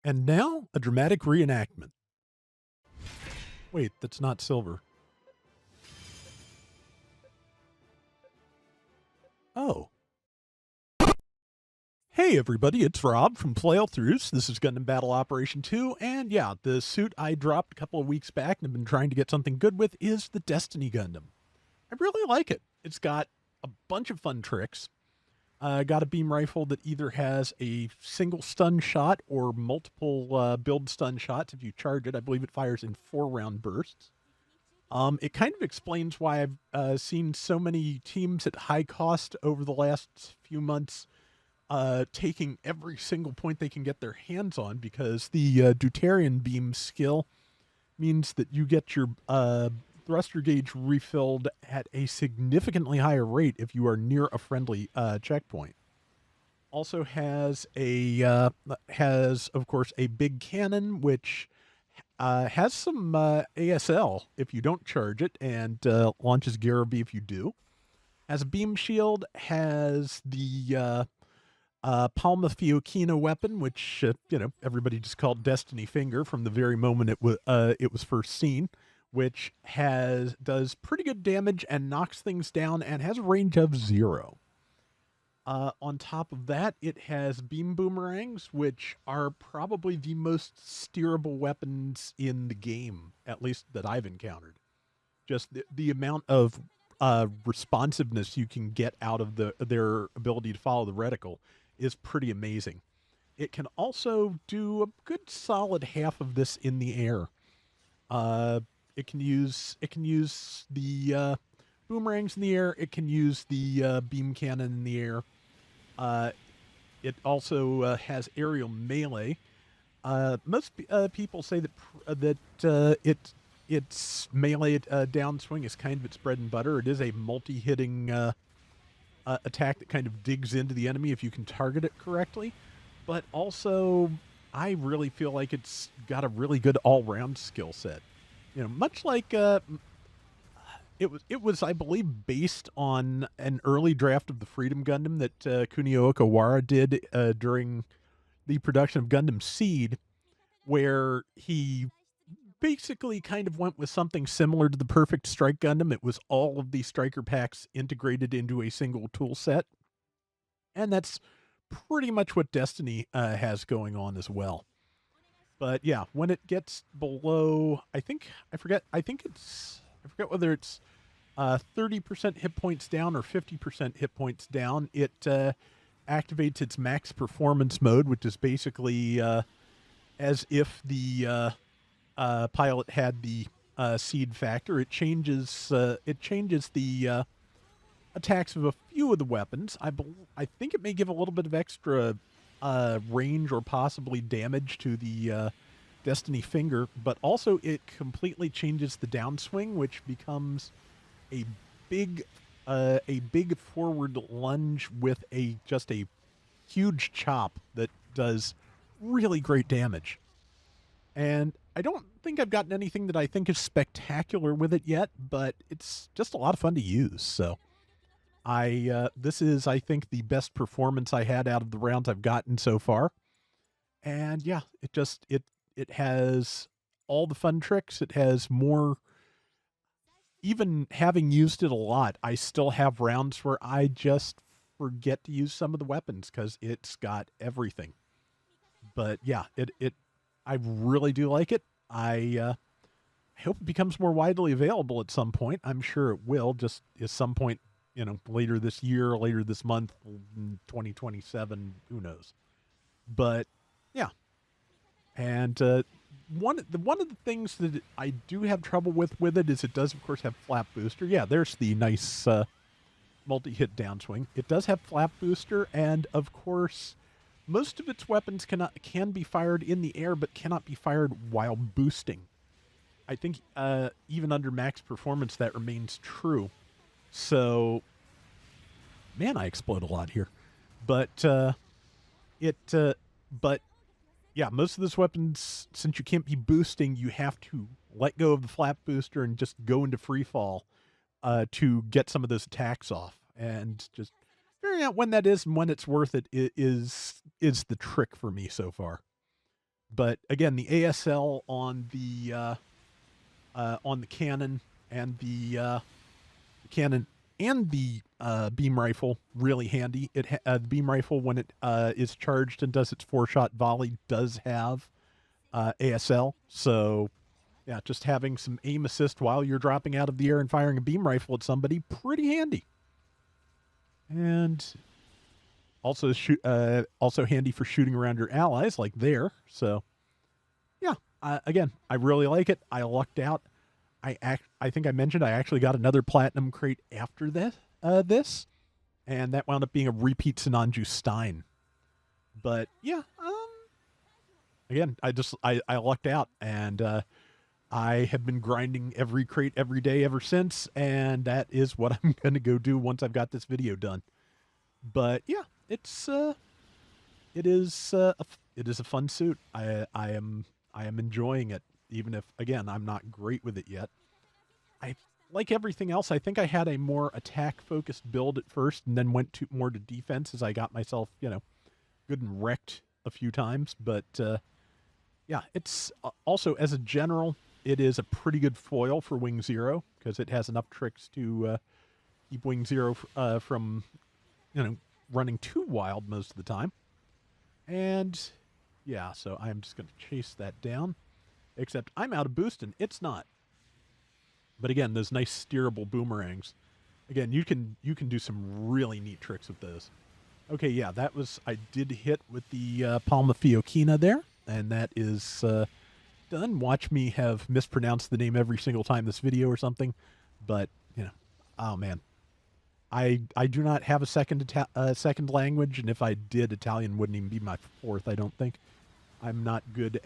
And now, a dramatic reenactment. Wait, that's not silver. Oh. Hey everybody, it's Rob from Flailthroughs. This is Gundam Battle Operation 2, and yeah, the suit I dropped a couple of weeks back and have been trying to get something good with is the Destiny Gundam. I really like it. It's got a bunch of fun tricks. Got a beam rifle that either has a single stun shot or multiple build stun shots if you charge it. I believe it fires in 4-round bursts. It kind of explains why I've seen so many teams at high cost over the last few months taking every single point they can get their hands on, because the Deuterian beam skill means that you get your thruster gauge refilled at a significantly higher rate if you are near a friendly checkpoint. Also has of course a big cannon, which has some ASL if you don't charge it, and launches Garabi if you do. Has a beam shield, has the Palma Fiocchino weapon, which everybody just called Destiny Finger from the very moment it was first seen, which does pretty good damage and knocks things down and has a range of 0. On top of that, it has beam boomerangs, which are probably the most steerable weapons in the game, at least that I've encountered. Just the amount of responsiveness you can get out of their ability to follow the reticle is pretty amazing. It can also do a good solid half of this in the air. It can use the boomerangs in the air. It can use the beam cannon in the air. It also has aerial melee. Most people say that its melee downswing is kind of its bread and butter. It is a multi-hitting attack that kind of digs into the enemy if you can target it correctly. But also, I really feel like it's got a really good all-round skill set. Much like it was, I believe, based on an early draft of the Freedom Gundam that Kunio Okawara did during the production of Gundam Seed, where he basically kind of went with something similar to the Perfect Strike Gundam. It was all of the striker packs integrated into a single tool set. And that's pretty much what Destiny has going on as well. But yeah, when it gets below, I forget whether it's 30% hit points down or 50% hit points down, it activates its max performance mode, which is basically as if the pilot had the seed factor. It changes the attacks of a few of the weapons. I think it may give a little bit of extra range or possibly damage to the Destiny Finger, but also it completely changes the downswing, which becomes a big forward lunge with just a huge chop that does really great damage. And I don't think I've gotten anything that I think is spectacular with it yet, but it's just a lot of fun to use. So this is, I think, the best performance I had out of the rounds I've gotten so far. And yeah, it has all the fun tricks. It has more. Even having used it a lot, I still have rounds where I just forget to use some of the weapons because it's got everything. But yeah, I really do like it. I hope it becomes more widely available at some point. I'm sure it will, just at some point, later this year, later this month, 2027, who knows. But yeah. And one of the things that I do have trouble with it is it does, of course, have flap booster. Yeah, there's the nice multi-hit downswing. It does have flap booster, and of course, most of its weapons can be fired in the air, but cannot be fired while boosting. I think even under max performance, that remains true. So, man, I explode a lot here. But but yeah, most of those weapons, since you can't be boosting, you have to let go of the flap booster and just go into free fall to get some of those attacks off. And just figuring out when that is and when it's worth it is the trick for me so far. But again, the ASL on the cannon and the cannon and the beam rifle really handy. The beam rifle, when it is charged and does its 4-shot volley, does have ASL. So yeah, just having some aim assist while you're dropping out of the air and firing a beam rifle at somebody, pretty handy. And also handy for shooting around your allies, like there. So yeah, again, I really like it. I lucked out. I think I mentioned I actually got another platinum crate after this, and that wound up being a repeat Sinanju Stein. But yeah, again, I lucked out, and I have been grinding every crate every day ever since, and that is what I'm going to go do once I've got this video done. But yeah, it is a fun suit. I am enjoying it, even if again I'm not great with it yet. I like everything else. I think I had a more attack focused build at first, and then went to more to defense as I got myself good and wrecked a few times. But yeah, it's also as a general, it is a pretty good foil for Wing Zero because it has enough tricks to keep Wing Zero from running too wild most of the time. And yeah, so I'm just going to chase that down. Except I'm out of boost and it's not. But again, those nice steerable boomerangs. Again, you can do some really neat tricks with those. Okay, yeah, that was I did hit with the Palma Fiocchina there, and that is done. Watch me have mispronounced the name every single time this video or something, but oh man, I do not have a second language, and if I did, Italian wouldn't even be my fourth. I don't think. I'm not good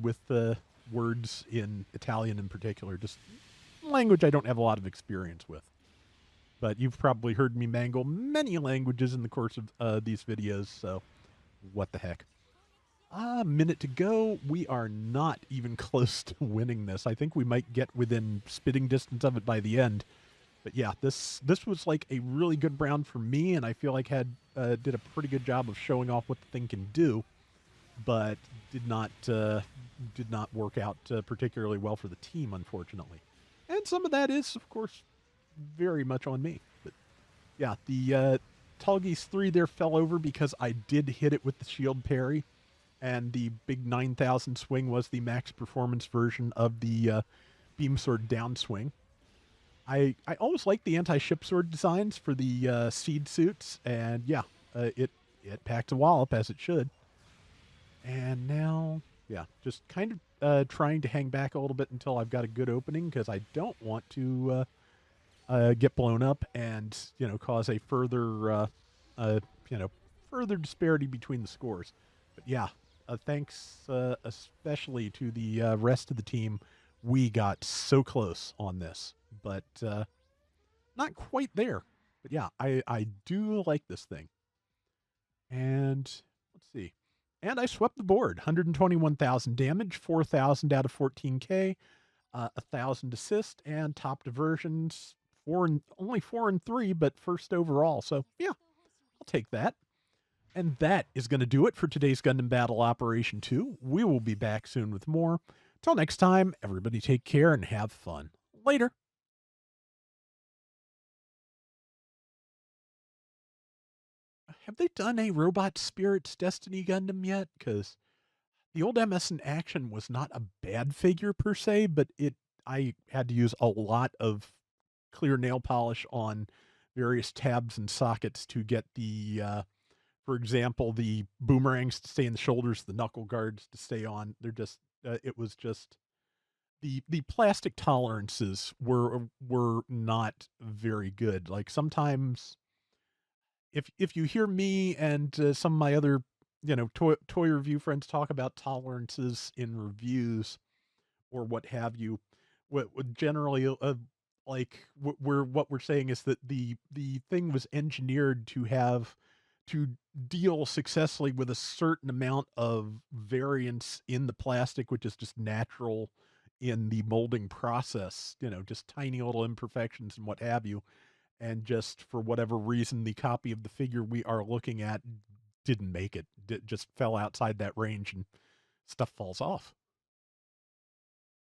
with words in Italian in particular. Just language I don't have a lot of experience with. But you've probably heard me mangle many languages in the course of these videos, so what the heck. A minute to go. We are not even close to winning this. I think we might get within spitting distance of it by the end. But yeah, this was like a really good round for me, and I feel like did a pretty good job of showing off what the thing can do, but did not work out particularly well for the team, unfortunately. And some of that is, of course, very much on me. But yeah, the Tallgeese 3 there fell over because I did hit it with the shield parry, and the big 9,000 swing was the max performance version of the beam sword downswing. I always like the anti-ship sword designs for the seed suits, and yeah, it packed a wallop as it should. And now, yeah, just kind of trying to hang back a little bit until I've got a good opening because I don't want to get blown up and cause a uh, further disparity between the scores. But yeah, thanks especially to the rest of the team. We got so close on this, but not quite there. But yeah, I do like this thing. And let's see. And I swept the board. 121,000 damage, 4,000 out of 14K, 1,000 assist, and top diversions, only 4 and 3, but first overall. So yeah, I'll take that. And that is going to do it for today's Gundam Battle Operation 2. We will be back soon with more. Till next time, everybody take care and have fun. Later. Have they done a Robot Spirits Destiny Gundam yet? Because the old MS in Action was not a bad figure per se, but I had to use a lot of clear nail polish on various tabs and sockets to get for example, the boomerangs to stay in the shoulders, the knuckle guards to stay on. They're just, it was just the plastic tolerances were not very good. Like sometimes, if you hear me and some of my other toy review friends talk about tolerances in reviews or what have you, what would generally what we're saying is that the thing was engineered to deal successfully with a certain amount of variance in the plastic, which is just natural in the molding process, just tiny little imperfections and what have you. And just for whatever reason, the copy of the figure we are looking at didn't make it, just fell outside that range. And stuff falls off.